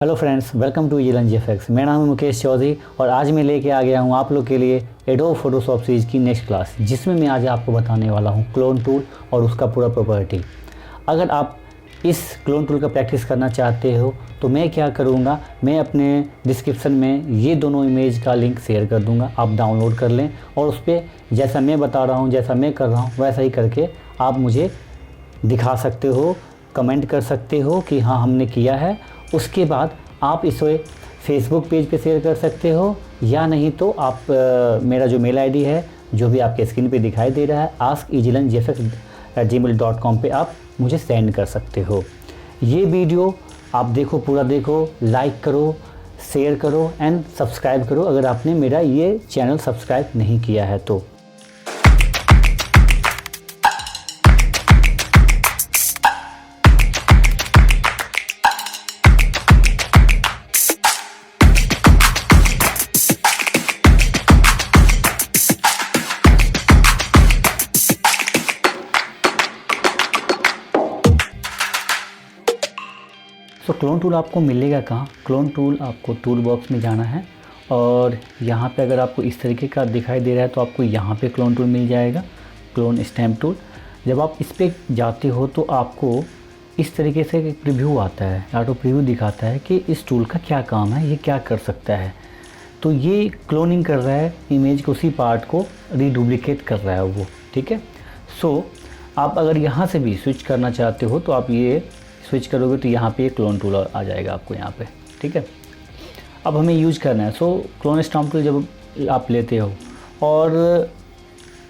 Hello friends, welcome to ईलन GFX। मेरा नाम है मुकेश चौधरी और आज मैं लेके आ गया हूँ आप लोग के लिए एडोब फोटोशॉप सीरीज़ की नेक्स्ट क्लास, जिसमें मैं आज आपको बताने वाला हूँ क्लोन टूल और उसका पूरा प्रॉपर्टी। अगर आप इस क्लोन टूल का प्रैक्टिस करना चाहते हो तो मैं क्या करूँगा, मैं अपने डिस्क्रिप्शन में ये दोनों इमेज का लिंक शेयर कर दूँगा, आप डाउनलोड कर लें और उस पर जैसा मैं बता रहा हूँ, जैसा मैं कर रहा हूँ वैसा ही करके आप मुझे दिखा सकते हो, कमेंट कर सकते हो कि हाँ हमने किया है। उसके बाद आप इसे फेसबुक पेज पे शेयर कर सकते हो या नहीं तो आप मेरा जो मेल आईडी है जो भी आपके स्क्रीन पे दिखाई दे रहा है askegilangfx@gmail.com पे आप मुझे सेंड कर सकते हो। ये वीडियो आप देखो, पूरा देखो, लाइक करो, शेयर करो एंड सब्सक्राइब करो अगर आपने मेरा ये चैनल सब्सक्राइब नहीं किया है तो। तो क्लोन टूल आपको मिलेगा कहाँ? क्लोन टूल आपको टूल बॉक्स में जाना है और यहाँ पे अगर आपको इस तरीके का दिखाई दे रहा है तो आपको यहाँ पे क्लोन टूल मिल जाएगा, क्लोन स्टैम्प टूल। जब आप इस पे जाते हो तो आपको इस तरीके से एक प्रीव्यू आता है, ऑटो प्रीव्यू दिखाता है कि इस टूल का क्या काम है, ये क्या कर सकता है। तो ये क्लोनिंग कर रहा है इमेज को, उसी पार्ट को रीडुप्लिकेट कर रहा है वो, ठीक है। सो आप अगर यहाँ से भी स्विच करना चाहते हो तो आप ये स्विच करोगे तो यहाँ पे क्लोन टूल आ जाएगा आपको यहाँ पे, ठीक है। अब हमें यूज़ करना है। सो क्लोन स्टैम्प टूल जब आप लेते हो और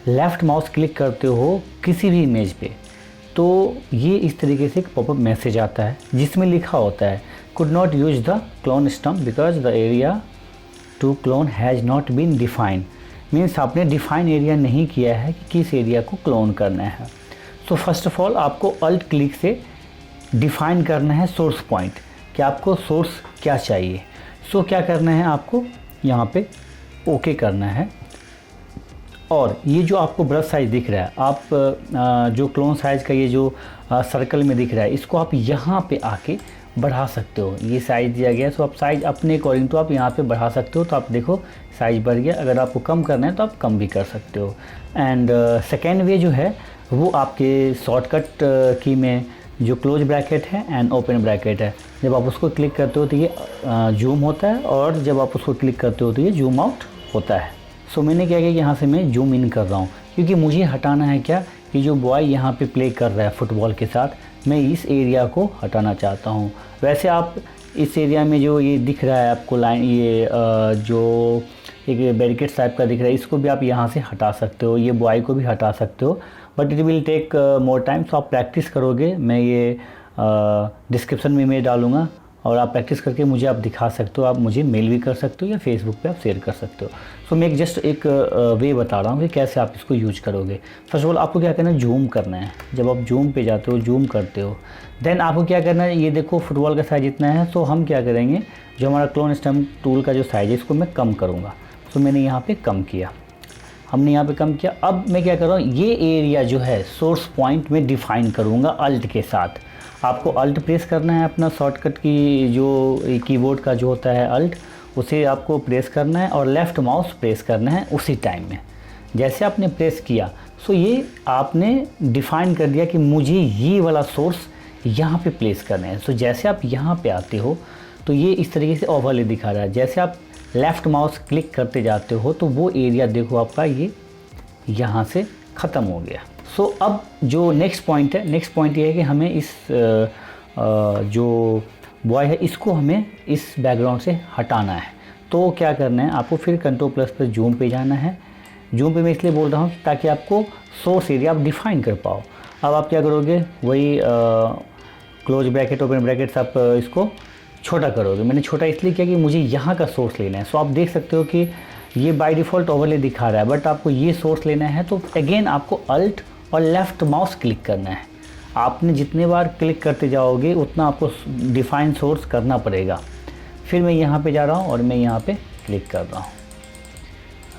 लेफ़्ट माउस क्लिक करते हो किसी भी इमेज पे तो ये इस तरीके से एक पॉपअप मैसेज आता है जिसमें लिखा होता है could not use the clone stamp because the area to clone has not been defined. Means आपने डिफाइन एरिया नहीं किया है कि किस एरिया को क्लोन करना है। सो फर्स्ट ऑफ ऑल आपको अल्ट क्लिक से डिफ़ाइन करना है सोर्स पॉइंट कि आपको सोर्स क्या चाहिए। सो क्या करना है, आपको यहाँ पे ओके करना है और ये जो आपको ब्रश साइज़ दिख रहा है, आप जो क्लोन साइज़ का ये जो सर्कल में दिख रहा है इसको आप यहाँ पे आके बढ़ा सकते हो। ये साइज़ दिया गया है सो आप साइज़ अपने अकॉर्डिंग तो आप यहाँ पे बढ़ा सकते हो। तो आप देखो साइज़ बढ़ गया। अगर आपको कम करना है तो आप कम भी कर सकते हो। एंड सेकेंड वे जो है वो आपके शॉर्टकट की में जो क्लोज ब्रैकेट है एंड ओपन ब्रैकेट है, जब आप उसको क्लिक करते हो तो ये जूम होता है और जब आप उसको क्लिक करते हो तो ये जूम आउट होता है। सो मैंने क्या किया कि यहाँ से मैं जूम इन कर रहा हूँ क्योंकि मुझे हटाना है क्या कि जो बॉय यहाँ पे प्ले कर रहा है फुटबॉल के साथ, मैं इस एरिया को हटाना चाहता हूँ। वैसे आप इस एरिया में जो ये दिख रहा है आपको लाइन, ये जो एक बैरिकेड टाइप का दिख रहा है, इसको भी आप यहाँ से हटा सकते हो, ये बॉय को भी हटा सकते हो, but it will take more time. So आप प्रैक्टिस करोगे, मैं ये डिस्क्रिप्शन में मैं डालूँगा और आप प्रैक्टिस करके मुझे आप दिखा सकते हो। आप मुझे मेल भी कर सकते हो या फेसबुक पे आप शेयर कर सकते हो। सो मैं जस्ट एक वे बता रहा हूँ कि कैसे आप इसको यूज करोगे। फर्स्ट ऑफ ऑल आपको क्या करना है, जूम करना है। जब आप जूम पे जाते हो, जूम करते हो, देन आपको क्या करना है, ये देखो फुटबॉल का साइज़ इतना है। सो हम क्या करेंगे, जो हमारा क्लोन स्टैम्प टूल का जो साइज़ है इसको मैं कम करूँगा। सो मैंने यहाँ पर कम किया, हमने यहाँ पे कम किया। अब मैं क्या कर रहा हूँ, ये एरिया जो है सोर्स पॉइंट में डिफ़ाइन करूँगा अल्ट के साथ। आपको अल्ट प्रेस करना है, अपना शॉर्टकट की जो कीबोर्ड का जो होता है अल्ट, उसे आपको प्रेस करना है और लेफ़्ट माउस प्रेस करना है उसी टाइम में। जैसे आपने प्रेस किया सो ये आपने डिफ़ाइन कर दिया कि मुझे ये वाला सोर्स यहाँ पे प्लेस करना है। सो जैसे आप यहाँ पे आते हो तो ये इस तरीके से ओवरले दिखा रहा है। जैसे आप लेफ़्ट माउस क्लिक करते जाते हो तो वो एरिया देखो आपका ये यहाँ से ख़त्म हो गया। सो अब जो नेक्स्ट पॉइंट है, नेक्स्ट पॉइंट ये है कि हमें इस जो बॉय है इसको हमें इस बैकग्राउंड से हटाना है। तो क्या करना है, आपको फिर कंट्रोल प्लस पर जूम पे जाना है। जूम पे मैं इसलिए बोल रहा हूँ ताकि आपको सोर्स एरिया आप डिफ़ाइन कर पाओ। अब आप क्या करोगे, वही क्लोज ब्रैकेट ओपन ब्रैकेट आप इसको छोटा करोगे। मैंने छोटा इसलिए किया कि मुझे यहाँ का सोर्स लेना है। सो आप देख सकते हो कि ये बाय डिफ़ॉल्ट ओवरले दिखा रहा है, बट आपको ये सोर्स लेना है तो अगेन आपको अल्ट और लेफ़्ट माउस क्लिक करना है। आपने जितने बार क्लिक करते जाओगे उतना आपको डिफ़ाइन सोर्स करना पड़ेगा। फिर मैं यहाँ पे जा रहा हूँ और मैं यहाँ पे क्लिक कर रहा हूँ।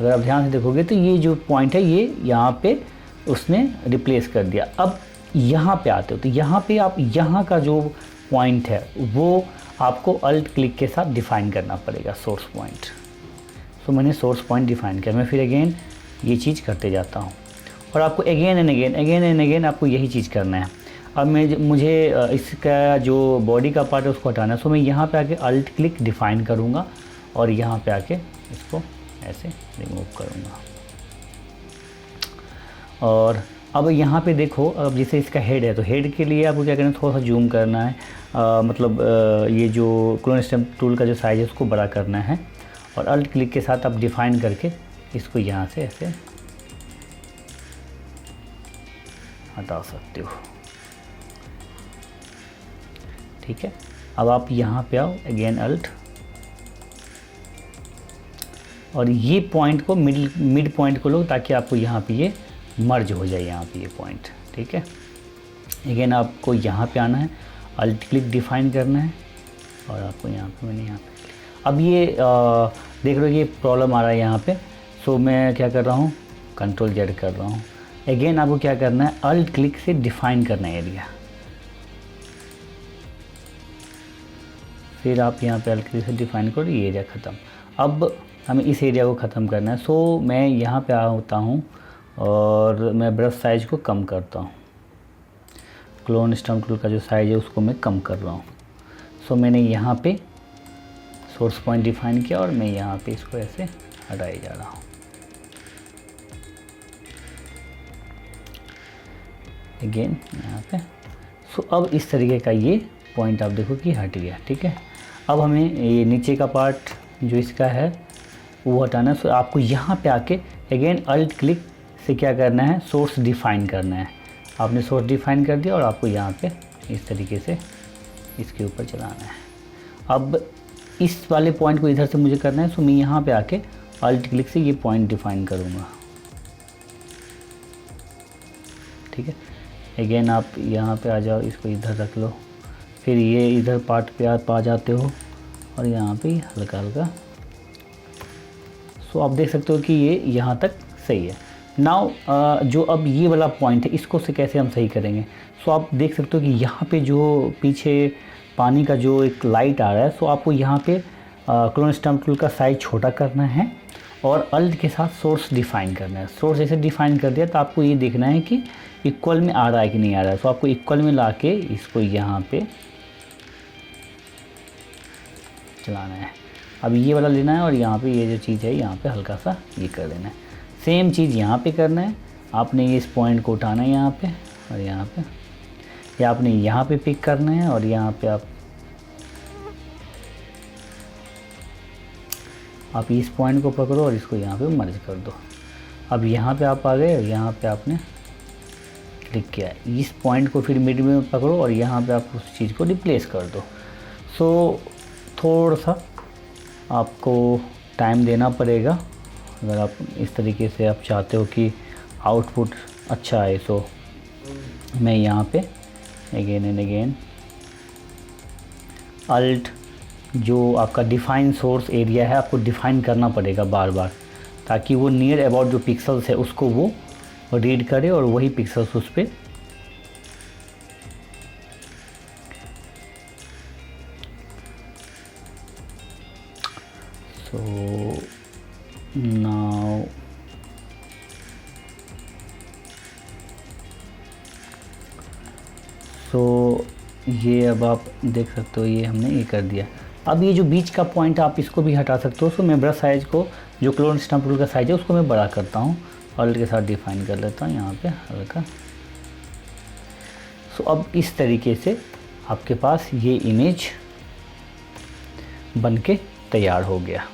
अगर आप ध्यान से देखोगे तो ये जो पॉइंट है ये यहाँ पे उसने रिप्लेस कर दिया। अब यहाँ पे आते हो तो यहाँ पे आप यहाँ का जो पॉइंट है वो आपको अल्ट क्लिक के साथ डिफ़ाइन करना पड़ेगा सोर्स पॉइंट। सो मैंने सोर्स पॉइंट डिफ़ाइन किया, मैं फिर अगेन ये चीज़ करते जाता हूँ और आपको अगेन एंड अगेन आपको यही चीज़ करना है। अब मुझे इसका जो बॉडी का पार्ट है उसको हटाना है। सो मैं यहाँ पे आके अल्ट क्लिक डिफ़ाइन करूँगा और यहाँ पे आके इसको ऐसे रिमूव करूँगा। और अब यहाँ पे देखो, अब जैसे इसका हेड है तो हेड के लिए आपको क्या करना है, थोड़ा सा जूम करना है, मतलब ये जो क्लोन स्टैम्प टूल का जो साइज़ है उसको बड़ा करना है और अल्ट क्लिक के साथ आप डिफ़ाइन करके इसको यहाँ से ऐसे हटा सकते हो। ठीक है, अब आप यहाँ पे आओ, अगेन अल्ट, और ये पॉइंट को मिड पॉइंट को लो ताकि आपको यहाँ पे ये मर्ज हो जाए, यहाँ पे ये पॉइंट। ठीक है, अगेन आपको यहाँ पे आना है, अल्ट क्लिक डिफ़ाइन करना है और आपको यहाँ पे, मैंने यहाँ पे अब ये देख रहे हो ये प्रॉब्लम आ रहा है यहाँ पे। सो मैं क्या कर रहा हूँ, कंट्रोल जेड कर रहा हूँ। अगेन आपको क्या करना है, अल्ट क्लिक से डिफ़ाइन करना है एरिया, फिर आप यहाँ पे अल्ट क्लिक से डिफ़ाइन करो, ये एरिया ख़त्म। अब हमें इस एरिया को ख़त्म करना है। सो मैं यहाँ पे होता हूँ और मैं ब्रश साइज़ को कम करता हूँ, क्लोन स्टैम्प टूल का जो साइज़ है उसको मैं कम कर रहा हूँ। सो मैंने यहाँ पे सोर्स पॉइंट डिफ़ाइन किया और मैं यहाँ पे इसको ऐसे हटाए जा रहा हूँ। अगेन यहाँ पे। सो अब इस तरीके का ये पॉइंट आप देखो कि हट गया। ठीक है, अब हमें ये नीचे का पार्ट जो इसका है वो हटाना है। सो आपको यहाँ पे आके अगेन अल्ट क्लिक से क्या करना है, सोर्स डिफ़ाइन करना है। आपने सोर्स डिफ़ाइन कर दिया और आपको यहाँ पे इस तरीके से इसके ऊपर चलाना है। अब इस वाले पॉइंट को इधर से मुझे करना है। सो मैं यहाँ पे आके अल्ट क्लिक से ये पॉइंट डिफ़ाइन करूँगा। ठीक है, अगेन आप यहाँ पे आ जाओ, इसको इधर रख लो, फिर ये इधर पार्ट पे आप आ जाते हो और यहाँ पे हल्का हल्का। सो आप देख सकते हो कि ये यहाँ तक सही है। नाउ जो अब ये वाला पॉइंट है इसको से कैसे हम सही करेंगे। सो आप देख सकते हो कि यहाँ पे जो पीछे पानी का जो एक लाइट आ रहा है, सो आपको यहाँ पे क्लोन स्टैम्प टूल का साइज़ छोटा करना है और अल्ट के साथ सोर्स डिफ़ाइन करना है। सोर्स जैसे डिफ़ाइन कर दिया तो आपको ये देखना है कि इक्वल में आ रहा है कि नहीं आ रहा है। सो आपको इक्वल में ला के इसको यहाँ पे चलाना है। अब ये वाला लेना है और यहाँ पे ये जो चीज़ है यहाँ पे हल्का सा ये कर देना है। सेम चीज़ यहाँ पे करना है, आपने ये इस पॉइंट को उठाना है यहाँ पे और यहाँ पे, या आपने यहाँ पे पिक करना है और यहाँ पे आप इस पॉइंट को पकड़ो और इसको यहाँ पे मर्ज कर दो। अब यहाँ पे आप आ गए और यहाँ पे आपने क्लिक किया, इस पॉइंट को फिर मिड में पकड़ो और यहाँ पे आप उस चीज़ को रिप्लेस कर दो। सो थोड़ा सा आपको टाइम देना पड़ेगा अगर आप इस तरीके से आप चाहते हो कि आउटपुट अच्छा आए। सो मैं यहाँ पे अगेन एंड अगेन अल्ट, जो आपका डिफ़ाइन सोर्स एरिया है आपको डिफ़ाइन करना पड़ेगा बार बार, ताकि वो नियर अबाउट जो पिक्सल्स है उसको वो रीड करे और वही पिक्सल्स उस पर नाउ सो ये अब आप देख सकते हो ये हमने ये कर दिया। अब ये जो बीच का पॉइंट आप इसको भी हटा सकते हो। सो मैं ब्रश साइज को, जो क्लोन स्टैम्प टूल का साइज है उसको मैं बड़ा करता हूँ, अल्ट के साथ डिफ़ाइन कर लेता हूँ यहाँ पे हल्का। सो अब इस तरीके से आपके पास ये इमेज बन के तैयार हो गया।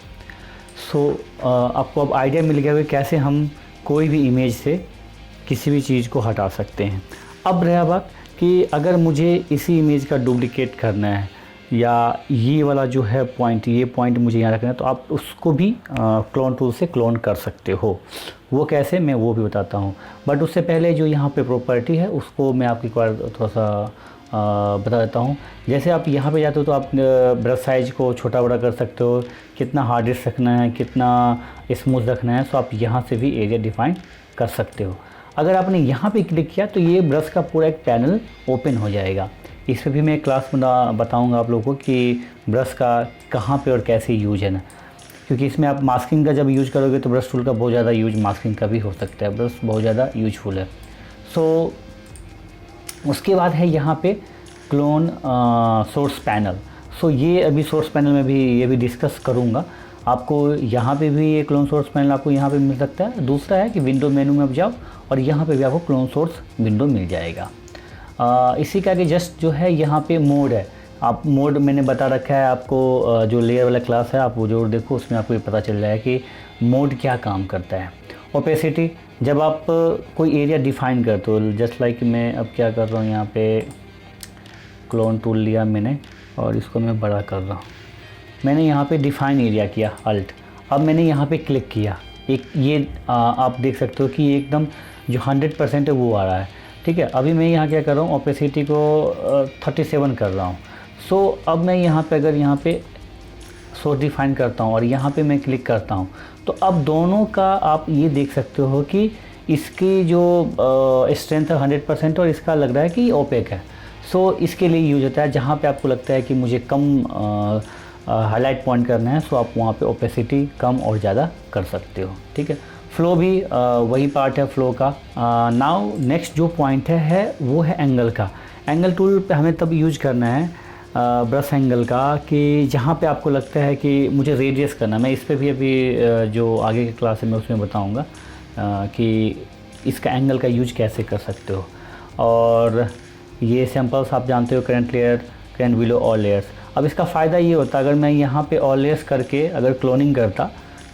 सो आपको अब आइडिया मिल गया कि कैसे हम कोई भी इमेज से किसी भी चीज़ को हटा सकते हैं। अब रहा बात कि अगर मुझे इसी इमेज का डुप्लिकेट करना है या ये वाला जो है पॉइंट, ये पॉइंट मुझे यहाँ रखना है, तो आप उसको भी क्लोन टूल से क्लोन कर सकते हो। वो कैसे, मैं वो भी बताता हूँ। बट उससे पहले जो यहाँ पे प्रॉपर्टी है उसको मैं आपको एक बार थोड़ा सा बता देता हूँ। जैसे आप यहाँ पे जाते हो तो आप ब्रश साइज को छोटा बड़ा कर सकते हो, कितना हार्डेस्ट रखना है, कितना स्मूथ रखना है। सो आप यहाँ से भी एरिया डिफ़ाइन कर सकते हो। अगर आपने यहाँ पे क्लिक किया तो ये ब्रश का पूरा एक पैनल ओपन हो जाएगा। इस पर भी मैं क्लास बताऊंगा आप लोगों को कि ब्रश का कहाँ पे और कैसे यूज है ना, क्योंकि इसमें आप मास्किंग का जब यूज करोगे तो ब्रश टूल का बहुत ज़्यादा यूज मास्किंग का भी हो सकता है, ब्रश बहुत ज़्यादा यूजफुल है। सो उसके बाद है यहाँ पे क्लोन सोर्स पैनल। सो ये अभी सोर्स पैनल में भी ये भी डिस्कस करूँगा। आपको यहाँ पे भी ये क्लोन सोर्स पैनल आपको यहाँ पे मिल सकता है। दूसरा है कि विंडो मेनू में आप जाओ और यहाँ पे भी आपको क्लोन सोर्स विंडो मिल जाएगा। इसी का कि जस्ट जो है यहाँ पे मोड है, आप मोड मैंने बता रखा है आपको, जो लेयर वाला क्लास है आप वो जरूर देखो, उसमें आपको ये पता चल जाएगा कि मोड क्या काम करता है। ओपेसिटी, जब आप कोई एरिया डिफाइन करते हो, जस्ट लाइक मैं अब क्या कर रहा हूँ, यहाँ पे क्लोन टूल लिया मैंने और इसको मैं बड़ा कर रहा हूँ। मैंने यहाँ पे डिफाइन एरिया किया अल्ट, अब मैंने यहाँ पे क्लिक किया, एक ये आप देख सकते हो कि एकदम जो 100% है वो आ रहा है। ठीक है, अभी मैं यहाँ क्या कर रहा हूँ, ओपेसिटी को 37 कर रहा हूँ। सो अब मैं यहाँ पे अगर यहाँ पे सोर्स डिफाइन करता हूँ और यहाँ पे मैं क्लिक करता हूँ तो अब दोनों का आप ये देख सकते हो कि इसकी जो स्ट्रेंथ है 100% और इसका लग रहा है कि ओपेक है। सो इसके लिए यूज होता है, जहाँ पे आपको लगता है कि मुझे कम हाईलाइट पॉइंट करना है, सो आप वहाँ पे ओपेसिटी कम और ज़्यादा कर सकते हो। ठीक है, फ्लो भी वही पार्ट है फ्लो का। नाउ नेक्स्ट जो पॉइंट है वो है एंगल का। एंगल टूल पे हमें तब यूज करना है ब्रश एंगल का कि जहाँ पे आपको लगता है कि मुझे रेडियस करना। मैं इस पे भी अभी जो आगे की क्लास है मैं उसमें बताऊँगा कि इसका एंगल का यूज कैसे कर सकते हो। और ये सैम्पल्स आप जानते हो, current layer, current below all layers. अब इसका फ़ायदा ये होता अगर मैं यहाँ पे ऑल लेयर्स करके अगर क्लोनिंग करता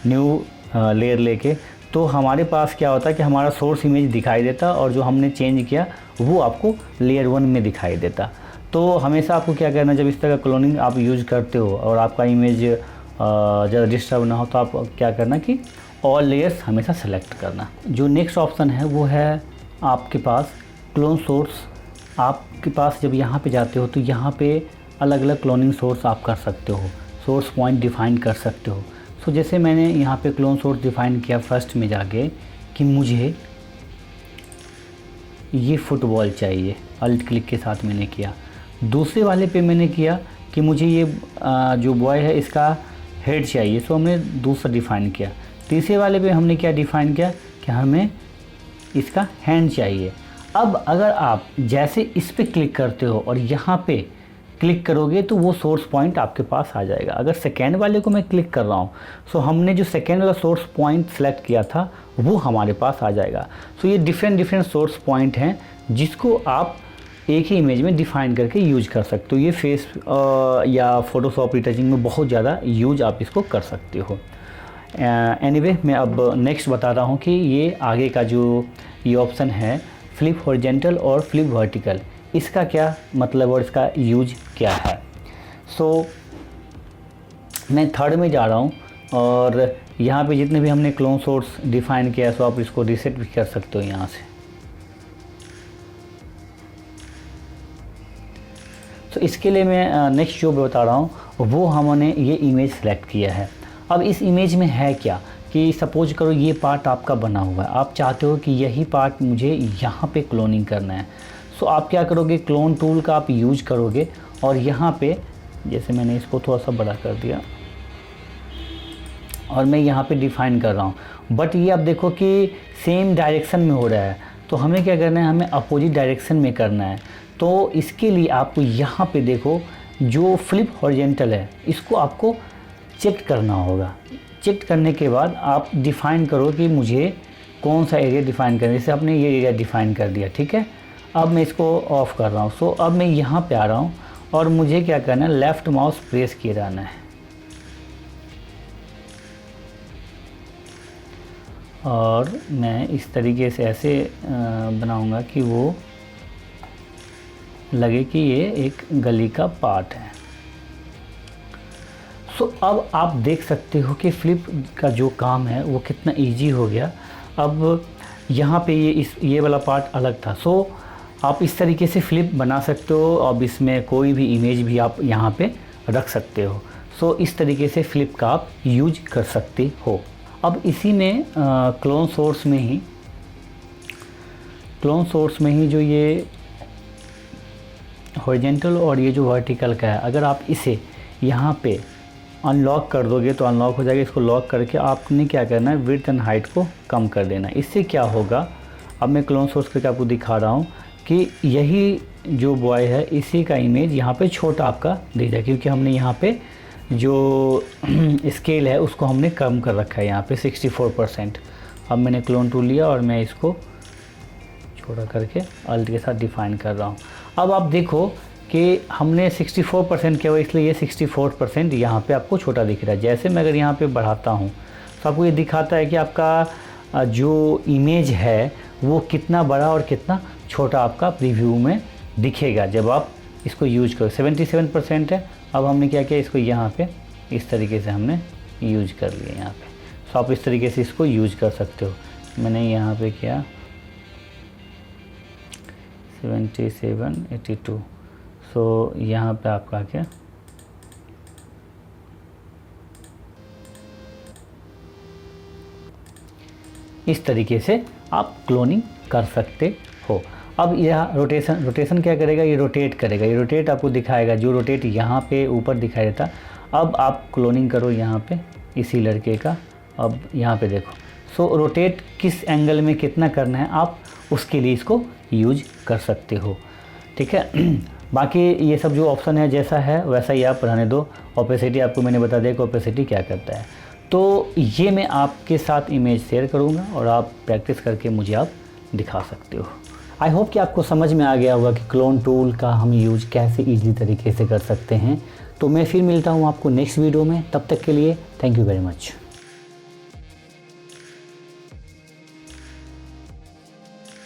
न्यू लेयर लेके, तो हमारे पास क्या होता है कि हमारा सोर्स इमेज दिखाई देता और जो हमने चेंज किया वो आपको लेयर 1 में दिखाई देता। तो हमेशा आपको क्या करना, जब इस तरह का क्लोनिंग आप यूज़ करते हो और आपका इमेज ज़्यादा डिस्टर्ब ना हो, तो आप क्या करना कि ऑल लेयर्स हमेशा सेलेक्ट करना। जो नेक्स्ट ऑप्शन है वो है आपके पास क्लोन सोर्स। आपके पास जब यहाँ पे जाते हो तो यहाँ पे अलग अलग क्लोनिंग सोर्स आप कर सकते हो, सोर्स पॉइंट डिफ़ाइन कर सकते हो। सो जैसे मैंने यहाँ पे क्लोन सोर्स डिफ़ाइन किया फर्स्ट में जाके कि मुझे ये फुटबॉल चाहिए, अल्ट क्लिक के साथ मैंने किया। दूसरे वाले पे मैंने किया कि मुझे ये जो बॉय है इसका हेड चाहिए, सो हमने दूसरा डिफ़ाइन किया। तीसरे वाले पे हमने क्या डिफ़ाइन किया कि हमें इसका हैंड चाहिए। अब अगर आप जैसे इस पे क्लिक करते हो और यहाँ पे क्लिक करोगे तो वो सोर्स पॉइंट आपके पास आ जाएगा। अगर सेकेंड वाले को मैं क्लिक कर रहा हूँ, सो हमने जो सेकेंड वाला सोर्स पॉइंट सेलेक्ट किया था वो हमारे पास आ जाएगा। सो ये डिफरेंट सोर्स पॉइंट हैं जिसको आप एक ही इमेज में डिफ़ाइन करके यूज कर सकते हो। ये फेस या फोटोशॉप रिटचिंग में बहुत ज़्यादा यूज आप इसको कर सकते हो। एनीवे मैं अब नेक्स्ट बता रहा हूँ कि ये आगे का जो ये ऑप्शन है फ्लिप हॉरिजेंटल और फ्लिप वर्टिकल, इसका क्या मतलब और इसका यूज क्या है। सो मैं थर्ड में जा रहा हूँ और यहाँ पे जितने भी हमने क्लोन सोर्स डिफ़ाइन किया है, सो आप इसको रीसेट भी कर सकते हो यहाँ से। तो इसके लिए मैं नेक्स्ट जो बता रहा हूँ वो हमने ये इमेज सेलेक्ट किया है। अब इस इमेज में है क्या कि सपोज करो ये पार्ट आपका बना हुआ है, आप चाहते हो कि यही पार्ट मुझे यहाँ पे क्लोनिंग करना है। सो आप क्या करोगे, क्लोन टूल का आप यूज करोगे और यहाँ पे जैसे मैंने इसको थोड़ा सा बड़ा कर दिया और मैं यहाँ पे डिफ़ाइन कर रहा हूँ, बट ये आप देखो कि सेम डायरेक्शन में हो रहा है। तो हमें क्या करना है, हमें अपोजिट डायरेक्शन में करना है। तो इसके लिए आपको यहाँ पे देखो जो फ्लिप हॉरिजेंटल है इसको आपको चेक करना होगा। चेक करने के बाद आप डिफ़ाइन करो कि मुझे कौन सा एरिया डिफ़ाइन करना है। जैसे आपने ये एरिया डिफ़ाइन कर दिया, ठीक है। अब मैं इसको ऑफ़ कर रहा हूँ। सो अब मैं यहाँ पे आ रहा हूँ और मुझे क्या करना है, लेफ़्ट माउस प्रेस किए रहना है और मैं इस तरीके से ऐसे बनाऊँगा कि वो लगे कि ये एक गली का पार्ट है। सो अब आप देख सकते हो कि फ्लिप का जो काम है वो कितना इजी हो गया। अब यहाँ पे ये वाला पार्ट अलग था। सो आप इस तरीके से फ्लिप बना सकते हो। अब इसमें कोई भी इमेज भी आप यहाँ पे रख सकते हो। सो इस तरीके से फ्लिप का आप यूज कर सकते हो। अब इसी में क्लोन सोर्स में ही जो ये हॉरिजेंटल और ये जो वर्टिकल का है, अगर आप इसे यहाँ पे अनलॉक कर दोगे तो अनलॉक हो जाएगा। इसको लॉक करके आपने क्या करना है, विड्थ एंड हाइट को कम कर देना। इससे क्या होगा, अब मैं क्लोन सोर्स करके आपको दिखा रहा हूँ कि यही जो बॉय है इसी का इमेज यहाँ पे छोटा आपका दिख जाए, क्योंकि हमने यहाँ पे जो स्केल है उसको हमने कम कर रखा है यहाँ पे 64%। अब मैंने क्लोन टूल लिया और मैं इसको छोटा करके अल्ट के साथ डिफाइन कर रहा हूँ। अब आप देखो कि हमने 64% किया हुआ, इसलिए ये 64% यहाँ पे आपको छोटा दिख रहा है। जैसे मैं अगर यहाँ पे बढ़ाता हूँ तो आपको ये दिखाता है कि आपका जो इमेज है वो कितना बड़ा और कितना छोटा आपका प्रीव्यू में दिखेगा जब आप इसको यूज करो। 77% है। अब हमने क्या किया, इसको यहाँ पे इस तरीके से हमने यूज कर लिया यहाँ पे। तो आप इस तरीके से इसको यूज कर सकते हो। मैंने यहाँ पे किया 77, 82। सो यहाँ पे आपका क्या इस तरीके से आप क्लोनिंग कर सकते हो। अब यह रोटेशन क्या करेगा, ये रोटेट करेगा। ये रोटेट आपको दिखाएगा, जो रोटेट यहाँ पे ऊपर दिखाई देता। अब आप क्लोनिंग करो यहाँ पे इसी लड़के का। अब यहाँ पे देखो, सो रोटेट किस एंगल में कितना करना है आप उसके लिए इसको यूज कर सकते हो। ठीक है, बाकी ये सब जो ऑप्शन है जैसा है वैसा ही आप रहने दो। ओपेसिटी आपको मैंने बता दिया कि ओपेसिटी क्या करता है। तो ये मैं आपके साथ इमेज शेयर करूँगा और आप प्रैक्टिस करके मुझे आप दिखा सकते हो। आई होप कि आपको समझ में आ गया होगा कि क्लोन टूल का हम यूज कैसे ईजी तरीके से कर सकते हैं। तो मैं फिर मिलता हूँ आपको नेक्स्ट वीडियो में। तब तक के लिए थैंक यू वेरी मच।